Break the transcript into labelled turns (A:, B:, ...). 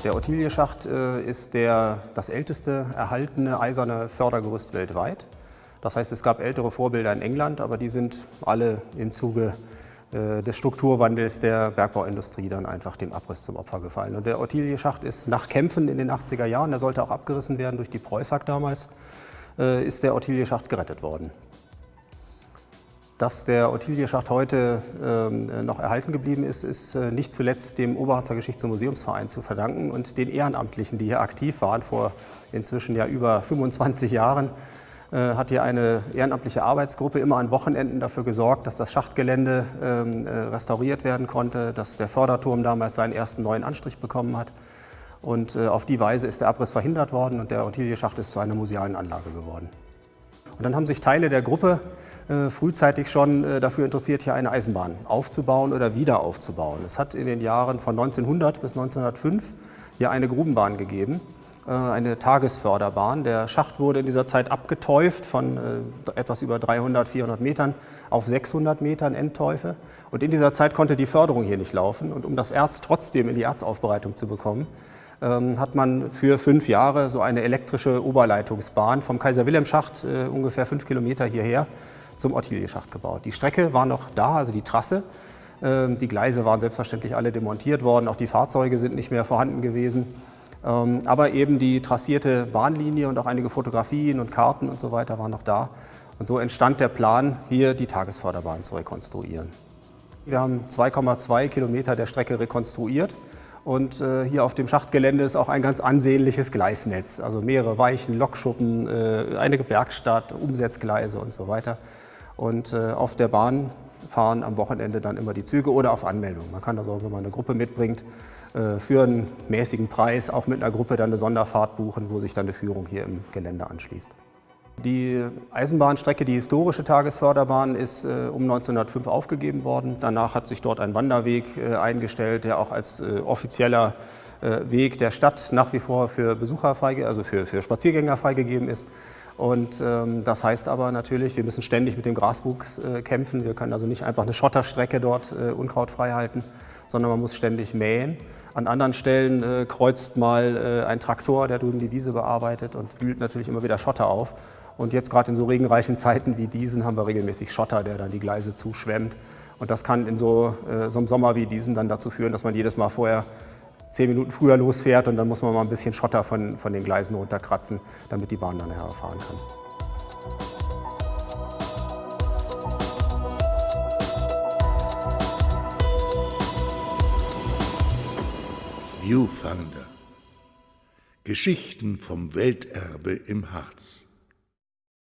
A: Der Ottilie-Schacht ist das älteste erhaltene eiserne Fördergerüst weltweit. Das heißt, es gab ältere Vorbilder in England, aber die sind alle im Zuge des Strukturwandels der Bergbauindustrie dann einfach dem Abriss zum Opfer gefallen. Und der Ottilie-Schacht ist nach Kämpfen in den 80er Jahren, der sollte auch abgerissen werden durch die Preußag damals, ist der Ottilie-Schacht gerettet worden. Dass der Ottilie-Schacht heute noch erhalten geblieben ist, ist nicht zuletzt dem Oberharzer Geschichts- und Museumsverein zu verdanken und den Ehrenamtlichen, die hier aktiv waren, vor inzwischen ja über 25 Jahren, hat hier eine ehrenamtliche Arbeitsgruppe immer an Wochenenden dafür gesorgt, dass das Schachtgelände restauriert werden konnte, dass der Förderturm damals seinen ersten neuen Anstrich bekommen hat. Und auf die Weise ist der Abriss verhindert worden und der Ottilie-Schacht ist zu einer musealen Anlage geworden. Und dann haben sich Teile der Gruppe frühzeitig schon dafür interessiert, hier eine Eisenbahn aufzubauen oder wieder aufzubauen. Es hat in den Jahren von 1900 bis 1905 hier eine Grubenbahn gegeben, eine Tagesförderbahn. Der Schacht wurde in dieser Zeit abgeteuft von etwas über 300, 400 Metern auf 600 Metern Endteufe. Und in dieser Zeit konnte die Förderung hier nicht laufen. Und um das Erz trotzdem in die Erzaufbereitung zu bekommen, hat man für 5 Jahre so eine elektrische Oberleitungsbahn vom Kaiser-Wilhelm-Schacht ungefähr 5 Kilometer hierher zum Ottilie-Schacht gebaut. Die Strecke war noch da, also die Trasse. Die Gleise waren selbstverständlich alle demontiert worden, auch die Fahrzeuge sind nicht mehr vorhanden gewesen. Aber eben die trassierte Bahnlinie und auch einige Fotografien und Karten und so weiter waren noch da. Und so entstand der Plan, hier die Tagesförderbahn zu rekonstruieren. Wir haben 2,2 Kilometer der Strecke rekonstruiert. Und hier auf dem Schachtgelände ist auch ein ganz ansehnliches Gleisnetz, also mehrere Weichen, Lokschuppen, eine Werkstatt, Umsetzgleise und so weiter. Und auf der Bahn fahren am Wochenende dann immer die Züge oder auf Anmeldung. Man kann also, wenn man eine Gruppe mitbringt, für einen mäßigen Preis auch mit einer Gruppe dann eine Sonderfahrt buchen, wo sich dann eine Führung hier im Gelände anschließt. Die Eisenbahnstrecke, die historische Tagesförderbahn, ist um 1905 aufgegeben worden. Danach hat sich dort ein Wanderweg eingestellt, der auch als offizieller Weg der Stadt nach wie vor für Besucher also für Spaziergänger freigegeben ist. Und das heißt aber natürlich, wir müssen ständig mit dem Graswuchs kämpfen. Wir können also nicht einfach eine Schotterstrecke dort unkrautfrei halten, sondern man muss ständig mähen. An anderen Stellen kreuzt mal ein Traktor, der drüben die Wiese bearbeitet und wühlt natürlich immer wieder Schotter auf. Und jetzt gerade in so regenreichen Zeiten wie diesen haben wir regelmäßig Schotter, der dann die Gleise zuschwemmt. Und das kann in so einem Sommer wie diesem dann dazu führen, dass man jedes Mal vorher 10 Minuten früher losfährt und dann muss man mal ein bisschen Schotter von den Gleisen runterkratzen, damit die Bahn dann herfahren kann.
B: Viewfinder. Geschichten vom Welterbe im Harz.